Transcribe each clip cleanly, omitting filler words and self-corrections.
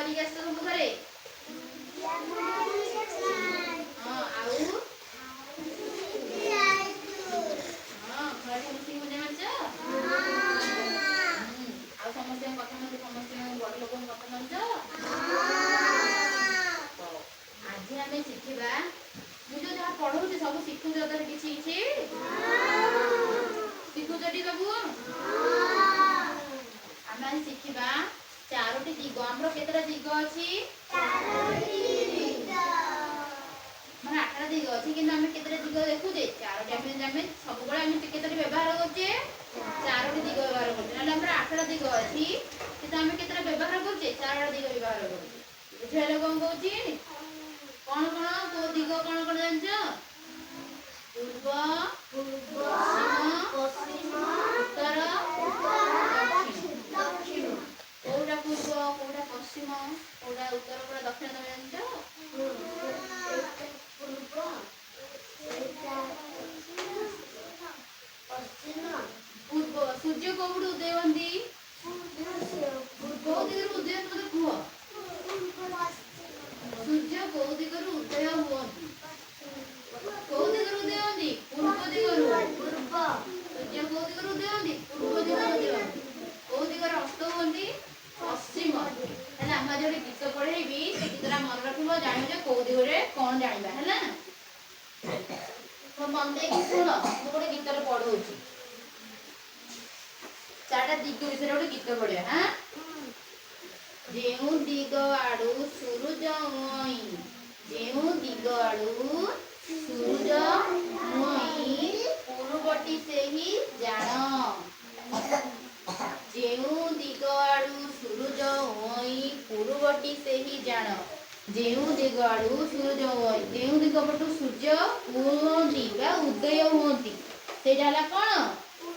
କରିକି ଆସିଛ ସବୁ ଘରେ? ହଁ ଆଉ ଘରେ ମିଶିକି ମଜା ମାରିଛ? ଆଉ ସମସ୍ତଙ୍କ କଥା ମାନିଛ? ସମସ୍ତଙ୍କ ବଡ଼ ଲୋକଙ୍କ କଥା ମାନିଛ? ହଉ ଆଜି ଆମେ ଶିଖିବା, ମୁଁ ଯୋଉ ଯାହା ପଢଉଛି ସବୁ ଶିଖୁଛ ତ କିଛି କିଛି? ଶିଖୁଛଟି ସବୁ? ଆମେ ଆଜି ଶିଖିବା ଚାରୋଟି ଦିଗ। ଆମର କେତେଟା ଦିଗ ଅଛି? ମାନେ 8ଟା ଦିଗ ଅଛି, କିନ୍ତୁ ଆମେ କେତେଟା ଦିଗ ଦେଖୁଛେ? 4ଟି। ଆମେ ସବୁବେଳେ ଆମେ କେତେଟି ବ୍ୟବହାର କରୁଛେ? 4ଟି ଦିଗ ବ୍ୟବହାର କରୁଛେ। ନହେଲେ ଆମର 8ଟା ଦିଗ ଅଛି, କିନ୍ତୁ ଆମେ କେତେଟା ବ୍ୟବହାର କରୁଛେ? 4ଟା ଦିଗ ବ୍ୟବହାର କରୁଛେ। ବୁଝିହେଲେ କଣ କହୁଛି? କଣ କଣ କୋଉ ଦିଗ କଣ କଣ ଜାଣିଛ? ପୂର୍ବ, ପଶ୍ଚିମ, ଉତ୍ତର, ଦକ୍ଷିଣ। କୋଉଟା ପୂର୍ବ, କୋଉଟା ପଶ୍ଚିମ, କୋଉଟା ଉତ୍ତର, କୋଉଟା ଦକ୍ଷିଣ ତମେ ଜାଣିଛ? ପୂର୍ବ। ସୂର୍ଯ୍ୟ କୋଉଠୁ ଉଦୟ ହୁଅନ୍ତି? କୋଉ ଦିଗରୁ ଉଦୟ ହୁଅନ୍ତି ମତେ କୁହ? ସୂର୍ଯ୍ୟ କୋଉ ଦିଗରୁ ଉଦୟ ହୁଅନ୍ତି? କୋଉ ଦିଗରୁ ଉଦୟ ହୁଅନ୍ତି? ପୂର୍ବ ଦିଗରୁ। ସୂର୍ଯ୍ୟ କୋଉ ଦିଗରୁ ଉଦୟ ହୁଅନ୍ତି? ପୂର୍ବ ଦିଗରୁ ଉଦୟ ହୁଅନ୍ତି। କୋଉ ଦିଗରେ ଅସ୍ତ ହୁଅନ୍ତି? ପଶ୍ଚିମ। ହେଲେ ଆମେ ଆଜି ଗୋଟେ ଗୀତ ପଢେଇବି, ସେ ଗୀତଟା ମନେ ରଖିବ, ଜାଣିବ କୋଉ ଦିଗରେ କଣ ଜାଣିବା ହେଲା। ତ ମନ ଦେଇକି ଶୁଣ, ମୁଁ ଗୋଟେ ଗୀତରେ ପଢଉଛି। 4ଟା ଦିଗ ବିଷୟରେ ଗୋଟେ ଗୀତ ପଢିବା। ହାଁ, ଯେଉଁ ଦିଗ ଆଡୁ ସୂରୁଜ ମୁଇଁ, ଯେଉଁ ଦିଗ ଆଡୁ ସୂରୁଜ ମୁଇଁ, ପୂର୍ବଟି ସେହି ଜାଣ। ଯେଉଁ ଦିଗ ଆଡୁ ସୂରୁଜ ମୁଇଁ, ପୂର୍ବଟି ସେହି ଜାଣ। ଯେଉଁ ଦିଗ ଆଡୁ ସୂରୁଜ ମୁଇଁ, ଯେଉଁ ଦିଗ ପଟୁ ସୂର୍ଯ୍ୟ ହୁଅନ୍ତି ବା ଉଦୟ ହୁଅନ୍ତି, ସେଇଟା ହେଲା କଣ?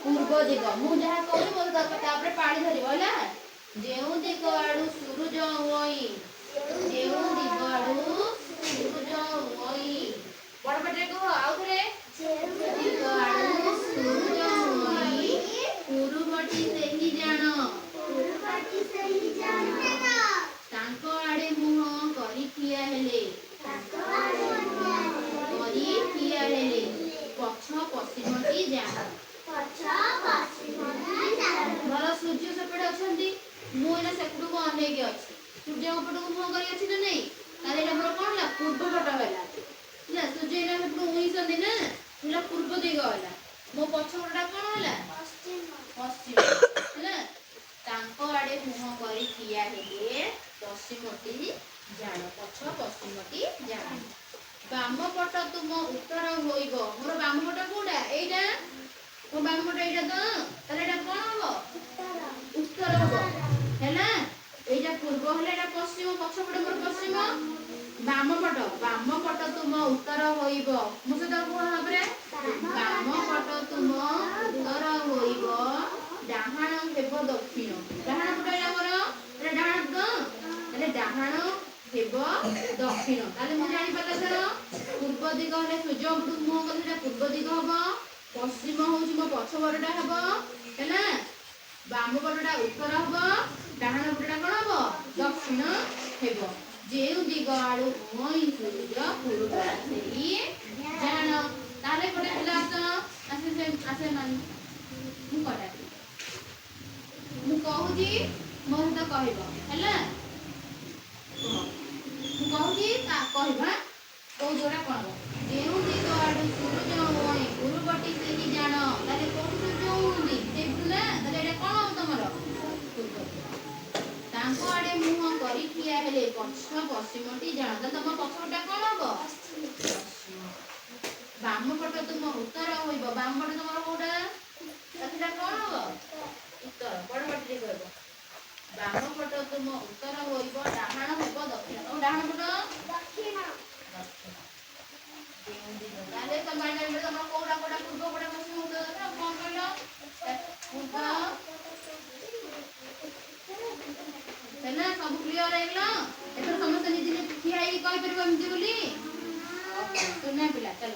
ପୂର୍ବ ଦିଗ। ମୁଁ ଯାହା କହୁଛି ମୋର ତାପରେ ପାଳି ଧରିବ ହେଲା। ଯେଉଁ ଦିଗ ଆଡୁ ସୂରୁଜ ମୁଇଁ, ଯେଉଁ ଦିଗ ଆଡୁ ସୂରୁଜ ମୁଇଁ, ବଡ ପାଟିରେ କୁହ ଆଉଥରେ। ଦିଗ ଆଡୁ ସୂରୁଜ ମୁଇଁ, ପୂର୍ବଟି ସେହି ଜାଣ। ତାଙ୍କ ଆଡେ ମୁହଁ କରି ଠିଆ ହେଲେ, ପଛ ପଶ୍ଚିମଟି ଜାଣ। ଧର ସୂର୍ଯ୍ୟ ସେପଟେ ଅଛନ୍ତି, ମୁଁ ଏଇନା ସେପଟକୁ ଅନେଇକି ଅଛି, ସୂର୍ଯ୍ୟଙ୍କ ପଟକୁ ମୁହଁ କରି ଅଛି ନା ନାଇଁ? ତାହେଲେ ଏଇଟା ମୋର କଣ ହେଲା? ପୂର୍ବ ପଟ ହେଲା। ହେଲା, ସୂର୍ଯ୍ୟ ଏଇନା ସେପଟକୁ ଉଇଁଛନ୍ତି ନା, ହେଲା ପୂର୍ବ ଦିଗ ହେଲା। ମୋ ପଛ ପଟଟା କଣ ହେଲା? ପଶ୍ଚିମ ହେଲା। ତାଙ୍କ ଆଡେ ମୁହଁ କରି ଠିଆ ହେଲେ, ପଶ୍ଚିମଟି ଜାଣ। ପଛ ପଶ୍ଚିମଟି ଜାଣ। ବାମ ପଟ ତୁମ ଉତ୍ତର ହୋଇବ। ମୋର ବାମ ପଟ କୋଉଟା? ଏଇଟା। ମୋ ବାମ ପଟ ଏଇଟା ତ, ତାହେଲେ ଏଇଟା କଣ ହବ? ଉତ୍ତର ହବ ହେଲା। ଏଇଟା ପୂର୍ବ ହେଲେ ଏଇଟା ପଶ୍ଚିମ, ପଛ ପଟ ମୋର ପଶ୍ଚିମ। ବାମ ପଟ ତୁମ ଉତ୍ତର ହୋଇବ। ମୋ ସହିତ କୁହ ଭାବରେ, ବାମ ପଟ ତୁମ ଉତ୍ତର ହୋଇବ, ଡାହାଣ ହେବ ଦକ୍ଷିଣ। ଡାହାଣ ପଟ ଏଇଟା ମୋର, ଏଇଟା ଡାହାଣ ତ, ତାହେଲେ ଡାହାଣ ହେବ ଦକ୍ଷିଣ। ତାହେଲେ ମୁଁ ଜାଣିପାରିଲି ଧର, ପୂର୍ବ ଦିଗ ହେଲେ ସୂର୍ଯ୍ୟ ପଟକୁ ମୁହଁ କଲେ ସେଟା ପୂର୍ବ ଦିଗ ହବ, ପଶ୍ଚିମ ହଉଛି ମୋ ପଛ ପଟଟା ହବ ହେଲା, ବାମ ପଟଟା ଉତ୍ତର ହବ, ଡାହାଣ ପଟଟା କଣ ହବ? ଦକ୍ଷିଣ ହେବ। ଯେଉଁ ଦିଗ ଆଡୁ ମୁଇଁ ସୂର୍ଯ୍ୟ, ପୂର୍ବଟି ସେହି ଜାଣ। ତାହେଲେ ଗୋଟେ ପିଲା ଆସେ ମୁଁ କହୁଛି, ମୋ ସହିତ କହିବ ହେଲା। ମୁଁ କହୁଛି କହିବା, କୋଉ ଦିଗଟା କଣ ହବ? ଯେଉଁ ଦିଗ ଆଡୁ ସୂରୁଜ ମୁଇଁ, ପୂର୍ବଟି ସେହି ଜାଣ। ତାହେଲେ କୋଉଠୁ ସୂର୍ଯ୍ୟ ହୁଅନ୍ତି? ସେଇଠୁ ନା, ତାହେଲେ ଏଇଟା କଣ ହବ ତମର? ପୂର୍ବ ଦିଗ। ତାଙ୍କ ଆଡେ ମୁହଁ କରି ଠିଆ ହେଲେ, ପଛ ପଶ୍ଚିମଟି ଜାଣ। ତାହେଲେ ତମ ପଛପଟଟା କଣ ହବ? ପଶ୍ଚିମ। ବାମ ପଟ ତୁମ ଉତ୍ତର ହୋଇବ। ବାମ ପଟ ତମର କୋଉଟା? ସେଟା କଣ ହବ? ଉତ୍ତର। ବଡ ପାଟିରେ କହିବ। ବାମ ପଟ ତୁମ ଉତ୍ତର ହୋଇବ, ଡାହାଣ ହେବ ଦକ୍ଷିଣ। ତମ ଡାହାଣ ପଟ? ଦକ୍ଷିଣ। ତାହେଲେ ତମର କୋଉଟା କୋଉଟା ପୂର୍ବ, କୋଉଟା ପଶ୍ଚିମ, ଉତ୍ତର ଦକ୍ଷିଣ। ଆଉ କଣ କହିଲ? ପୂର୍ବ ହେଲା। ସବୁ କ୍ଲିୟର ହେଇଗଲା? ଏଥର ସମସ୍ତେ ନିଜେ ନିଜେ ଠିଆ ହେଇକି କହିପାରିବ ଏମିତି ବୋଲି। ସୁନା ପିଲା ଚାଲ।